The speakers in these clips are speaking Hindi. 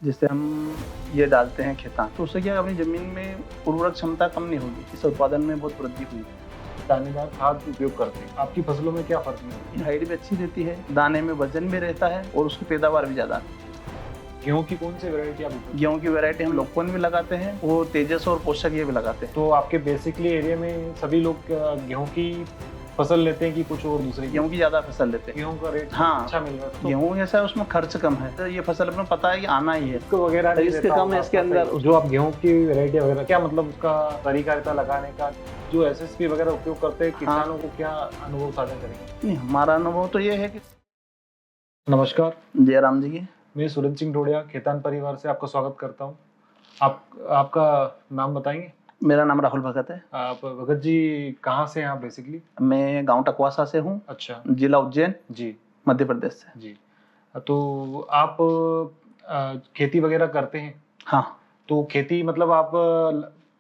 जिससे हम ये डालते हैं खेतान, तो उससे क्या अपनी ज़मीन में उर्वरक क्षमता कम नहीं होगी, इससे उत्पादन में बहुत वृद्धि हुई है। दानेदार खाद उपयोग करते हैं, आपकी फसलों में क्या फर्क नहीं है? हाइट भी अच्छी देती है, दाने में वजन भी रहता है और उसकी पैदावार भी ज़्यादा। गेहूं की कौन सी वैरायटी आप उपयोग? गेहूं की वैरायटी हम लोकवन भी लगाते हैं और तेजस और पोषक ये भी लगाते हैं। तो आपके बेसिकली एरिया में सभी लोग गेहूं की फसल लेते हैं कि कुछ और दूसरे? गेहूं की ज़्यादा फसल लेते हैं। गेहूं का रेट हाँ, अच्छा मिल रहा है तो गेहूं ऐसा है उसमें खर्च कम है, तो ये फसल अपने पता है कि आना ही है। रिस्क वगैरह नहीं रिस्क रहता कम होगा है इसके आपका अंदर। सही। जो आप गेहूं की वैरायटी वगैरह क्या मतलब उसका तरीका रहता लगाने का, जो एसएसपी वगैरह उपयोग करते हैं किसानों को क्या अनुभव साझा करेंगे? नहीं, हमारा अनुभव तो ये है कि नमस्कार, जयराम जी की। मैं सूरज सिंह ढोडिया खेतान परिवार से आपका स्वागत करता हूँ। आपका नाम बताएंगे? मेरा नाम राहुल भगत है। आप भगत जी कहाँ से हैं आप बेसिकली? मैं गांव टकवासा से हूँ। अच्छा जिला उज्जैन, जी मध्य प्रदेश से। जी। तो आप खेती वगैरह करते हैं? हाँ, तो खेती मतलब आप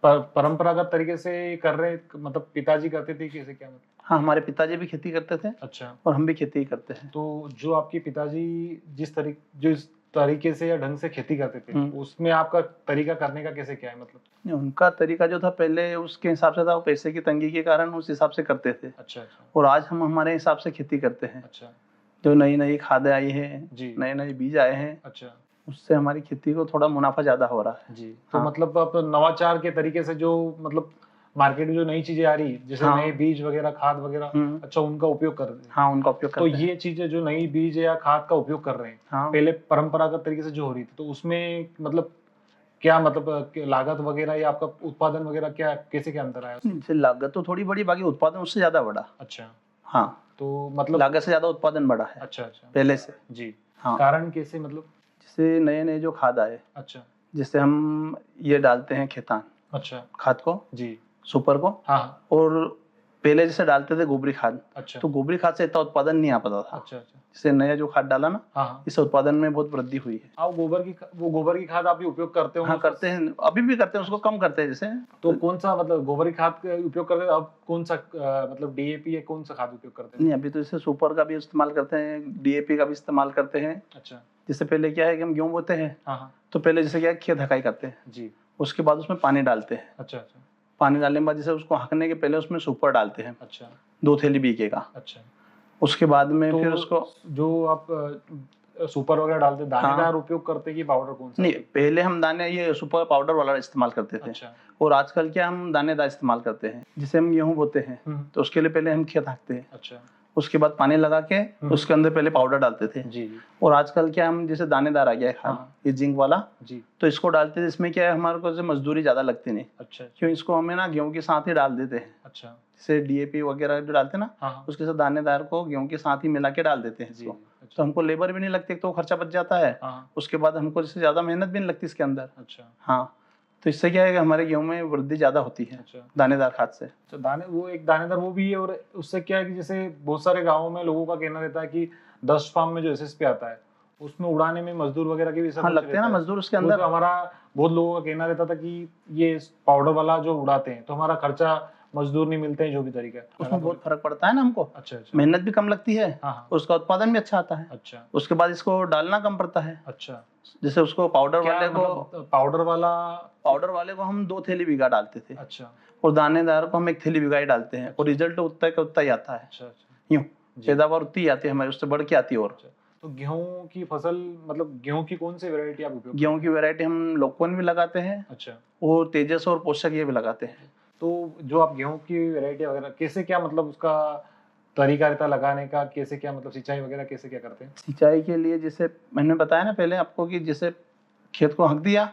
परंपरागत तरीके से कर रहे हैं, मतलब पिताजी करते थे कैसे क्या मतलब? हाँ, हमारे पिताजी भी खेती करते थे अच्छा, और हम भी खेती ही करते हैं। तो जो आपके पिताजी जिस तरीके से या ढंग से खेती करते थे उसमें आपका तरीका करने का कैसे क्या है मतलब? नहीं, उनका तरीका जो था पहले उसके हिसाब से था, वो पैसे की तंगी के कारण उस हिसाब से करते थे। अच्छा अच्छा और आज हम हमारे हिसाब से खेती करते हैं। अच्छा जो नई नई खादें आई हैं, जी नए नए बीज आए हैं, अच्छा उससे हमारी खेती को थोड़ा मुनाफा ज्यादा हो रहा है। जी। तो हाँ। मतलब आप नवाचार के तरीके से जो मतलब मार्केट में जो नई चीजें आ रही जैसे हाँ। नए बीज वगैरह खाद वगैरह, अच्छा उनका उपयोग कर रहे हैं? हाँ, उनका उपयोग तो करते हैं। ये चीजें जो नई बीज या खाद का उपयोग कर रहे हैं, हाँ। पहले परंपरागत तरीके से जो हो रही थी तो उसमें मतलब क्या मतलब लागत वगैरह या आपका उत्पादन वगैरह क्या कैसे क्या अंतर आया उसमें? जैसे लागत तो थोड़ी बड़ी, बाकी उत्पादन उससे ज्यादा बढ़ा। अच्छा, हाँ, तो मतलब लागत से ज्यादा उत्पादन बढ़ा है अच्छा अच्छा पहले से। जी। हाँ, कारण कैसे मतलब? जैसे नए नए जो खाद आए, अच्छा जिससे हम ये डालते हैं खेतान अच्छा खाद को, जी सुपर को। हाँ हाँ और पहले जैसे डालते थे गोबरी खाद, अच्छा तो गोबरी खाद से इतना उत्पादन नहीं आ पाता था। अच्छा अच्छा जैसे नया जो खाद डाला ना, हाँ हाँ। इससे उत्पादन में बहुत वृद्धि हुई है। आप गोबर की खाद आप भी उपयोग करते हो? हाँ, करते हैं, अभी भी करते हैं, उसको कम करते हैं जैसे। तो कौन सा मतलब गोबर की खाद का उपयोग करते हैं अब कौन सा मतलब डीएपी या कौन सा खाद उपयोग करते हैं? नहीं, अभी तो जैसे सुपर का भी इस्तेमाल करते हैं, डीएपी का भी इस्तेमाल करते हैं। अच्छा जिससे पहले क्या है कि हम गेहूं बोते हैं, हाँ हाँ तो पहले जैसे क्या है, खेत हकाई करते हैं, जी उसके बाद उसमें पानी डालते हैं। अच्छा अच्छा पानी डालने के बाद जैसे उसको हकने के पहले उसमें सुपर डालते हैं, अच्छा 2 थैली बीके का। अच्छा। उसके बाद में तो फिर उसको जो आप सुपर वगैरह डालते दानेदार हाँ, उपयोग करते हैं कि पाउडर कौन सा? नहीं, पहले हम दाने ये सुपर पाउडर वाला इस्तेमाल करते थे। अच्छा और आजकल क्या हम दानेदार इस्तेमाल करते हैं। जिसे हम गेहूं बोते हैं तो उसके लिए पहले हम खेत हाँकते हैं, अच्छा उसके बाद पानी लगा के उसके अंदर पहले पाउडर डालते थे। जी जी और आजकल क्या हम जैसे दानेदार आ गया है खाद, हाँ। ये जिंक वाला, जी तो इसको डालते थे। इसमें क्या है, हमारे को मजदूरी ज्यादा लगती नहीं, अच्छा क्यों इसको हमें ना गेहूं के साथ ही डाल देते हैं। अच्छा जैसे डीएपी वगैरह जो डालते हैं ना, हाँ हाँ उसके साथ दानेदार को गेहूं के साथ ही मिला के डाल देते हैं जी इसको। अच्छा तो हमको लेबर भी नहीं लगती, तो खर्चा बच जाता है। हाँ उसके बाद हमको जैसे ज्यादा मेहनत भी नहीं लगती इसके अंदर। अच्छा हाँ, तो इससे क्या है कि हमारे गेहूं में वृद्धि ज्यादा होती है अच्छा दानेदार खाद से। तो दानेदार वो भी है। और उससे क्या है कि जैसे बहुत सारे गांवों में लोगों का कहना रहता है कि 10 फार्म में जो एसएसपी आता है उसमें उड़ाने में मजदूर वगैरह की भी सब हाँ, कुछ लगते हैं ना रहता है। मजदूर उसके तो अंदर। जो हमारा बहुत लोगों का कहना रहता था कि ये पाउडर वाला जो उड़ाते हैं तो हमारा खर्चा मजदूर नहीं मिलते हैं जो भी तरीका है उसमें बहुत फर्क पड़ता है ना हमको। अच्छा अच्छा मेहनत भी कम लगती है, हाँ हाँ उसका उत्पादन भी अच्छा आता है। अच्छा उसके बाद इसको डालना कम पड़ता है। अच्छा। जैसे उसको पाउडर क्या वाले को मतलब पाउडर वाला हम 2 थैली बीघा डालते थे, अच्छा और दानेदार को हम 1 थैली बीघा ही डालते हैं। और रिजल्ट उतना का उतना ही आता है। अच्छा अच्छा यूं जी पैदावार उतनी ही आती है हमारी, उससे बढ़ के आती है। और अच्छा। तो गेहूं की फसल मतलब गेहूं की कौन सी वैरायटी आप उपयोग गेहूं की वैरायटी हम लोकवन भी लगाते हैं अच्छा। और तेजस और पोषक ये भी लगाते हैं। तो जो आप गेहूं की वैरायटी वगैरह कैसे क्या मतलब उसका तरीका रहता है लगाने का, कैसे क्या मतलब सिंचाई वगैरह कैसे क्या करते हैं? सिंचाई के लिए जैसे मैंने बताया ना पहले आपको, कि जैसे खेत को हक दिया,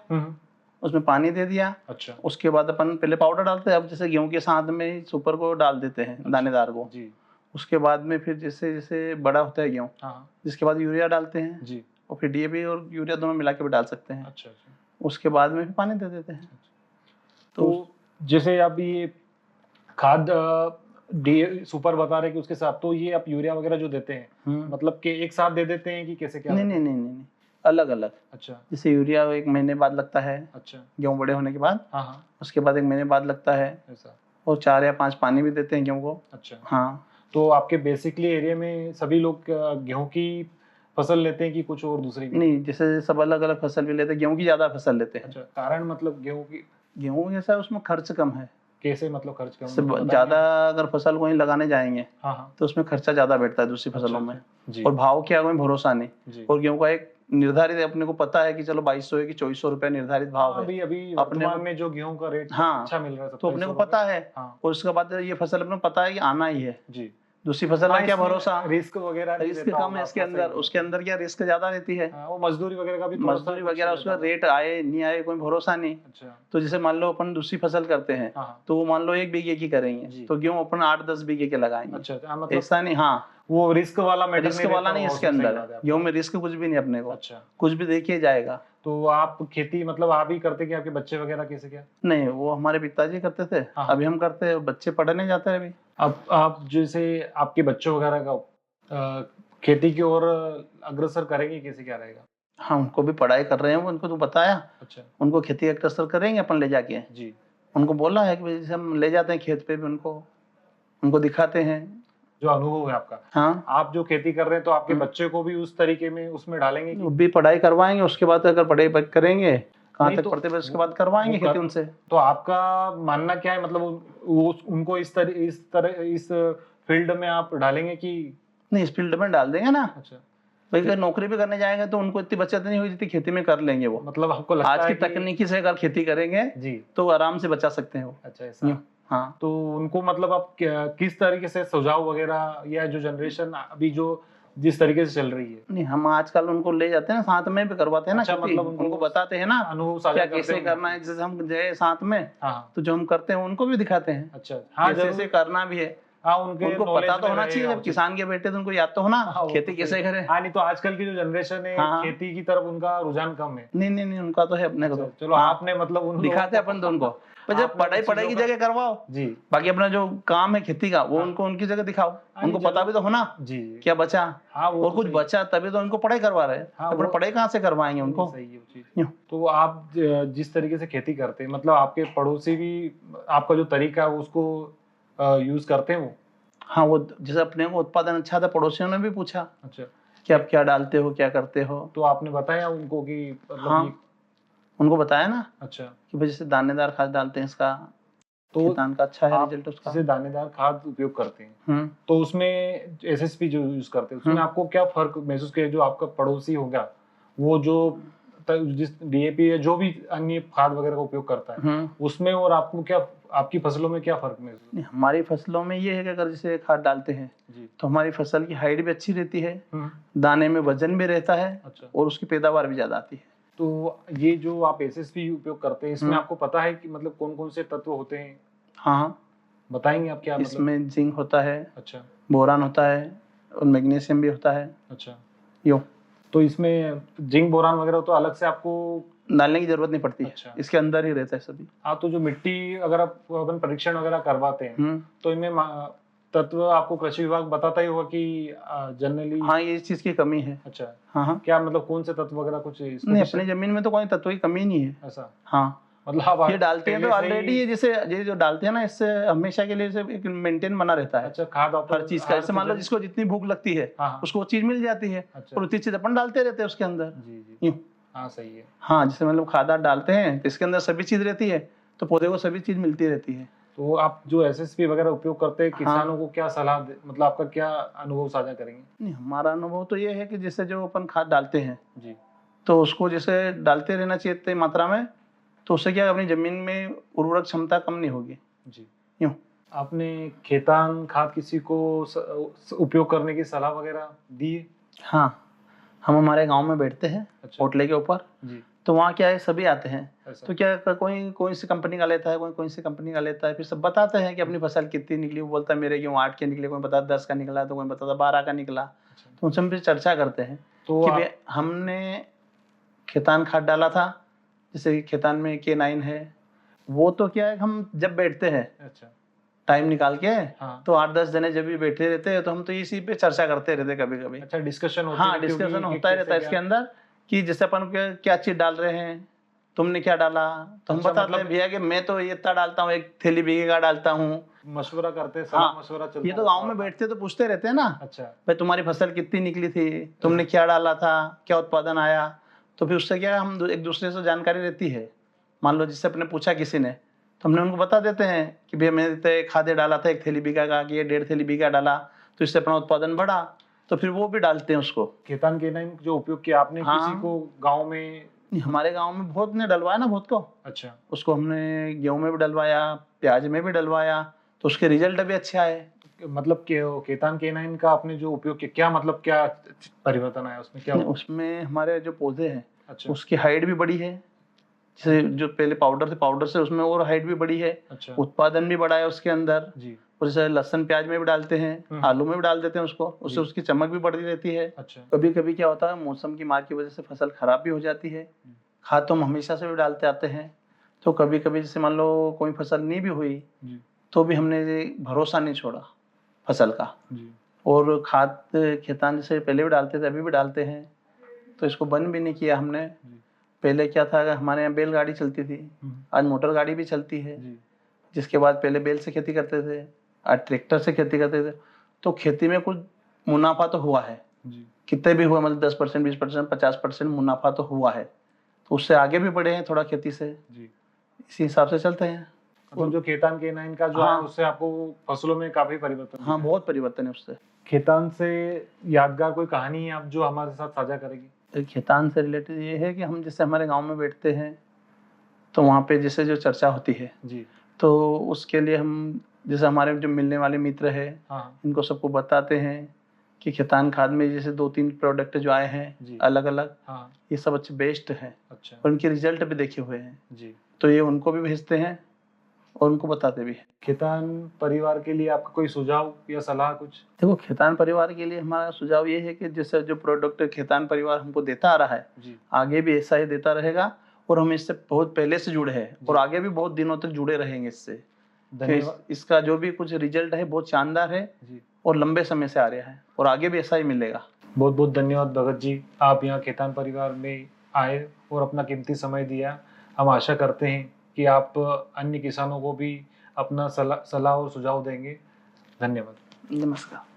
उसमें पानी दे दिया, अच्छा उसके बाद अपन पहले पाउडर डालते हैं। अब जैसे गेहूं के साथ में सुपर को डाल देते हैं, अच्छा, दानेदार को। जी उसके बाद में फिर जैसे जैसे बड़ा होता है गेहूं, हाँ जिसके बाद यूरिया डालते हैं। जी और फिर डीएपी और यूरिया दोनों मिला के भी डाल सकते हैं। अच्छा अच्छा उसके बाद में फिर पानी दे देते हैं। तो जैसे आप ये खाद डी सुपर बता रहे कि उसके साथ तो ये आप यूरिया वगैरह जो देते हैं मतलब कि एक साथ दे देते हैं कि कैसे क्या नहीं करते नहीं हैं? नहीं नहीं नहीं, अलग अलग। अच्छा जैसे यूरिया 1 महीने बाद लगता है, अच्छा गेहूं बड़े होने के बाद। हाँ हाँ उसके बाद 1 महीने बाद लगता है। ऐसा और 4 या 5 पानी भी देते हैं गेहूं को। अच्छा। हाँ, तो आपके बेसिकली एरिया में सभी लोग गेहूं की फसल लेते हैं कि कुछ और दूसरी भी? नहीं, जैसे सब अलग अलग फसल भी लेते हैं, गेहूं की ज्यादा फसल लेते हैं। अच्छा, कारण मतलब गेहूं की गेहूं जैसा उसमें खर्च कम है, कैसे, मतलब खर्च कम जैसे बताएंगे? ज्यादा अगर फसल कोई लगाने जाएंगे हाँ हाँ। तो उसमें खर्चा ज्यादा बैठता है दूसरी अच्छा, फसलों में। अच्छा, जी और भाव क्या कोई भरोसा नहीं। जी। और गेहूं का एक निर्धारित है, अपने को पता है कि चलो 2200 है कि 2400 रुपए निर्धारित भाव है अभी अभी अपने वर्तमान को। में जो गेहूं का रेट हाँ, अच्छा मिल रहा है, तो अपने को 2700 पता है। हाँ और उसके बाद ये फसल अपने को पता है कि आना ही है, जी। दूसरी फसल का हाँ, क्या इसमें भरोसा। रिस्क वगैरह नहीं रिस्क रहता कम होगा है इसके आपका, सही अंदर, उसके अंदर क्या रिस्क ज्यादा रहती है। हाँ, वो मजदूरी वगैरह का भी थोड़ा सा मजदूरी कुछ वगैरह, उसका रहता रेट आए नहीं आए कोई भरोसा नहीं। होगा। अच्छा, तो जैसे मान लो अपन दूसरी फसल करते हैं हाँ हाँ तो वो मान लो 1 बीघे की करेंगे जी। तो गेहूं अपन 8-10 बीघे के लगाएंगे। अच्छा, हाँ, मतलब ऐसा नहीं, हाँ वो रिस्क वाला मैटर रिस्क वाला नहीं रहता इसके होगा, सही अंदर, बात है आपकी। गेहूं में रिस्क कुछ भी नहीं अपने को, अच्छा, कुछ भी देखिए जाएगा। तो आप खेती मतलब आप ही करते कि आपके बच्चे वगैरह कैसे क्या? नहीं, वो हमारे पिताजी करते थे, हाँ। अभी हम करते हैं, बच्चे पढ़ने जाते हैं अभी। अब आप जैसे आपके बच्चों वगैरह का खेती की ओर अग्रसर करेंगे, कैसे क्या रहेगा? हाँ, उनको भी पढ़ाई कर रहे हैं, उनको तो बताया, अच्छा उनको खेती अग्रसर करेंगे अपन ले जाके। जी। उनको बोला है कि भाई जैसे हम ले जाते हैं खेत पे भी, उनको उनको दिखाते हैं। जो अनुभव है आपका, हाँ, आप जो खेती कर रहे हैं तो आपके हम्म। बच्चे को भी उस तरीके में उसमें डालेंगे वो कि भी पढ़ाई करवाएंगे, उसके बाद अगर पढ़ाई करेंगे कहाँ नहीं? तक तो पढ़ते हैं उसके वो बाद करवाएंगे वो खेती कर, उनसे। तो आपका मानना क्या है, मतलब वो उनको इस फील्ड में आप डालेंगे कि? नहीं, इस फील्ड में डाल देंगे ना। अच्छा, भाई अगर नौकरी भी करने जाएंगे तो उनको इतनी बचत नहीं हुई जितनी खेती में कर लेंगे वो। मतलब आपको लगता आज है की कि तकनीकी से अगर खेती करेंगे जी, तो आराम से बचा सकते हैं वो। अच्छा ऐसा। यूं, हाँ। तो उनको मतलब आप किस तरीके से सुझाव वगैरह, या जो जनरेशन अभी जो जिस तरीके से चल रही है? नहीं, हम आजकल उनको ले जाते हैं ना, साथ में भी करवाते हैं ना अच्छा, खेती, मतलब उनको बताते हैं ना अनुभव साझा क्या करते कैसे होंगे करना है। आपके? जैसे हम गए साथ में हाँ तो जो हम करते हैं उनको भी दिखाते हैं, अच्छा, हाँ कैसे ऐसे जरूर। करना भी है। हाँ, उनके उनको नॉलेज पता तो में होना रहेगा चाहिए, वो जब चीज़। किसान के बेटे तो उनको याद तो होना हाँ, वो खेती तो कैसे सही। करें। हाँ, नहीं तो आजकल की जो जनरेशन है हाँ। खेती की तरफ उनका रुझान कम है। नहीं नहीं नहीं, उनका तो है अपने को अच्छा, तो। चलो हाँ, आपने मतलब उन दिखाते लोगों को अपन तो उनको, पर जब आपने पढ़ाई उन पढ़ाई की चीज़ों का जगह करवाओ, जी बाकी अपना जो काम है खेती का वो हाँ। उनको उनकी जगह दिखाओ, हाँ, उनको नहीं, पता भी तो होना जी जी। क्या बचा। हाँ, वो और तो कुछ सही है। बचा तभी तो उनको पढ़ाई करवा रहे हैं, हाँ, अपन वो पढ़ाई कहाँ से करवाएंगे नहीं, उनको। सही है वो चीज़। यूं। तो आप जिस तरीके से खेती करते हैं, मतलब आपके पड़ोसी भी आपका जो तरीका है उसको यूज करते हैं वो? हाँ, वो जैसे अपने को उत्पादन अच्छा था, पड़ोसियों ने भी पूछा अच्छा, कि आप क्या डालते हो, क्या करते हो। तो आपने बताया उनको कि मतलब हाँ, ये? उनको बताया ना अच्छा, कि भाई जैसे दानेदार खाद डालते हैं, इसका तो किसान का अच्छा है आप रिजल्ट उसका। जैसे दानेदार खाद उपयोग करते हैं, हम्म। तो उसमें एसएसपी जो यूज करते हैं, उसमें आपको क्या फर्क महसूस किया? जो आपका पड़ोसी होगा वो जो जिस डीएपी या जो भी अन्य खाद वगैरह का उपयोग करता है, उसमें और आपको क्या, आपकी फसलों में क्या फर्क महसूस? नहीं, हमारी फसलों में ये है कि अगर जैसे खाद डालते हैं जी, तो हमारी फसल की हाइट भी अच्छी रहती है, हम्म, दाने में वजन भी रहता है अच्छा। और उसकी पैदावार भी ज्यादा आती है। तो ये जो आप एसएसपी उपयोग करते हैं, इसमें आपको पता है कि मतलब कौन कौन से तत्व होते हैं? हाँ, बताएंगे आप क्या? मतलब इसमें जिंक होता है, अच्छा बोरान होता है और मैग्नीशियम भी होता है। अच्छा, यूं तो इसमें जिंक बोरान वगैरह तो अलग से आपको डालने की जरूरत नहीं पड़ती है, अच्छा। इसके अंदर ही रहता है सभी। हाँ, तो जो मिट्टी अगर आप अपन परीक्षण वगैरह करवाते हैं तो इनमें तत्व आपको कृषि विभाग बताता ही होगा कि जनरली? हाँ, ये इस चीज की कमी है। अच्छा, हाँ हाँ, क्या मतलब कौन से तत्व वगैरह कुछ नहीं, अपनी जमीन में तो कोई तत्व की कमी नहीं है। ऐसा? हाँ, मतलब ये डालते हैं तो पहले से ही- ऑलरेडी ये जैसे ये जो डालते हैं ना, इससे हमेशा के लिए एक मेंटेन बना रहता है। अच्छा, खाद हर चीज का, जैसे मान लो जिसको जितनी भूख लगती है हाँ, हाँ। उसको वो चीज मिल जाती है, अच्छा। और उतनी चीज अपन डालते रहते हैं उसके अंदर। जी जी, यूं। हाँ सही है। हाँ, जैसे मतलब खाद डालते हैं तो इसके अंदर सभी चीज रहती है, तो पौधे को सभी चीज मिलती रहती है। तो आप जो एसएसपी वगैरह उपयोग करते हैं, किसानों हाँ। को क्या सलाह मतलब आपका क्या अनुभव साझा करेंगे? नहीं, हमारा अनुभव तो ये है कि जैसे जो अपन खाद डालते हैं जी, तो उसको जैसे डालते रहना चाहिए इतनी मात्रा में, तो उससे क्या अपनी जमीन में उर्वरक क्षमता कम नहीं होगी। जी। यूं। आपने खेतान खाद किसी को उपयोग करने की सलाह वगैरह दी है? हाँ, हम हमारे गांव में बैठते हैं अच्छा। होटले के ऊपर, जी, तो वहाँ क्या है सभी आते हैं, ऐसा। तो क्या कोई कोई सी कंपनी का लेता है, कोई सी कंपनी का लेता है, फिर सब बताते हैं कि अपनी फसल कितनी निकली। वो बोलता है मेरे गेहूँ 8 के निकले, कोई बताता 10 का निकला, तो कोई बताता 12 का निकला। अच्छा। तो उनसे हम फिर चर्चा करते हैं तो कि हमने खेतान खाद डाला था, जैसे खेतान में K9 है, वो तो क्या है हम जब बैठते हैं अच्छा, टाइम निकाल के, हाँ। तो 8-10 जने जब भी बैठे रहते हैं तो हम तो इसी पे चर्चा करते रहते कभी कभी। अच्छा, डिस्कशन होती हाँ, है क्योंकि डिस्कशन कि होता ही कैसे रहता है इसके अंदर कि जैसे अपन क्या चीज डाल रहे हैं, तुमने क्या डाला, तो हम अच्छा, बताते हैं मतलब- भैया कि मैं तो ये इतना डालता हूँ, 1 थैली बीघे का डालता हूँ, मशवरा करते हैं, सलाह हाँ, मशवरा चलता ये तो गांव में बैठते तो पूछते रहते हैं ना, अच्छा भाई तुम्हारी फसल कितनी निकली थी, तुमने क्या डाला था, क्या उत्पादन आया। तो फिर उससे क्या हम एक दूसरे से जानकारी रहती है। मान लो जिससे अपने पूछा किसी ने, तो हमने उनको बता देते हैं कि भैया मैंने तो खादे डाला था 1 थैली बीघा का, कि ये 1.5 थैली बीघा डाला, तो इससे अपना उत्पादन बढ़ा, तो फिर वो भी डालते हैं उसको। खेतान केनाइन जो उपयोग किया आपने, हाँ। किसी को गांव में? हमारे गांव में बहुत ने डलवाया ना, बहुत को। अच्छा, उसको हमने गेहूं में भी डलवाया, प्याज में भी डलवाया, तो उसके रिजल्ट भी अच्छे आए। मतलब खेतान केनाइन का आपने जो उपयोग किया, क्या मतलब क्या परिवर्तन आया उसमें, क्या हुआ? उसमें हमारे जो पौधे हैं, अच्छा, उसकी हाइट भी बढ़ी है। जैसे जो पहले पाउडर थे, पाउडर से उसमें और हाइट भी बढ़ी है। अच्छा उत्पादन भी बढ़ा है उसके अंदर। जी, और जैसे लहसुन प्याज में भी डालते हैं, आलू में भी डाल देते हैं उसको, उससे जी। उसकी चमक भी बढ़ती रहती है। अच्छा, कभी कभी क्या होता है, मौसम की मार की वजह से फसल खराब भी हो जाती है। खाद तो हम हमेशा से भी डालते आते हैं। तो कभी कभी जैसे मान लो कोई फसल नहीं भी हुई, जी, तो भी हमने ये भरोसा नहीं छोड़ा फसल का। जी, और खाद खेतान जैसे पहले भी डालते थे, अभी भी डालते हैं, तो इसको बंद भी नहीं किया हमने। जी, पहले क्या था, हमारे यहाँ बैलगाड़ी चलती थी, आज मोटर गाड़ी भी चलती है। जी, जिसके बाद पहले बैल से खेती करते थे, आज ट्रैक्टर से खेती करते थे। तो खेती में कुछ मुनाफा तो हुआ है, जी। कितने भी हुआ, मतलब 10%, 20%, 50% मुनाफा तो हुआ है। तो उससे आगे भी बढ़े हैं थोड़ा खेती से, जी। इसी हिसाब से चलते हैं। मतलब जो खेतान केनाइन का जो हाँ। है, उससे आपको फसलों में काफी परिवर्तन दिखा हाँ, है। बहुत परिवर्तन है उससे। खेतान से यादगार कोई कहानी आप जो हमारे साथ साझा करेगी? खेतान से रिलेटेड ये है कि हम जैसे हमारे गांव में बैठते हैं, तो वहाँ पे जैसे जो चर्चा होती है, जी, तो उसके लिए हम जैसे हमारे जो मिलने वाले मित्र हैं, हाँ, इनको सबको बताते हैं कि खेतान खाद में जैसे 2-3 प्रोडक्ट जो आए हैं जी, अलग अलग, हाँ, ये सब अच्छे बेस्ट हैं अच्छा, और उनके रिजल्ट भी देखे हुए हैं। जी। तो ये उनको भी भेजते हैं और उनको बताते भी हैं। खेतान परिवार के लिए आपका कोई सुझाव या सलाह कुछ? देखो, खेतान परिवार के लिए हमारा सुझाव ये है कि जैसे जो प्रोडक्ट खेतान परिवार हमको देता आ रहा है, जी, आगे भी ऐसा ही देता रहेगा। और हम इससे बहुत पहले से जुड़े हैं और आगे भी बहुत दिनों तक जुड़े रहेंगे इससे। धन्यवाद इसका जो भी कुछ रिजल्ट है बहुत शानदार है जी। और लंबे समय से आ रहा है और आगे भी ऐसा ही मिलेगा। बहुत बहुत धन्यवाद भगत जी, आप यहाँ खेतान परिवार में आए और अपना कीमती समय दिया। हम आशा करते हैं कि आप अन्य किसानों को भी अपना सलाह और सुझाव देंगे। धन्यवाद। नमस्कार।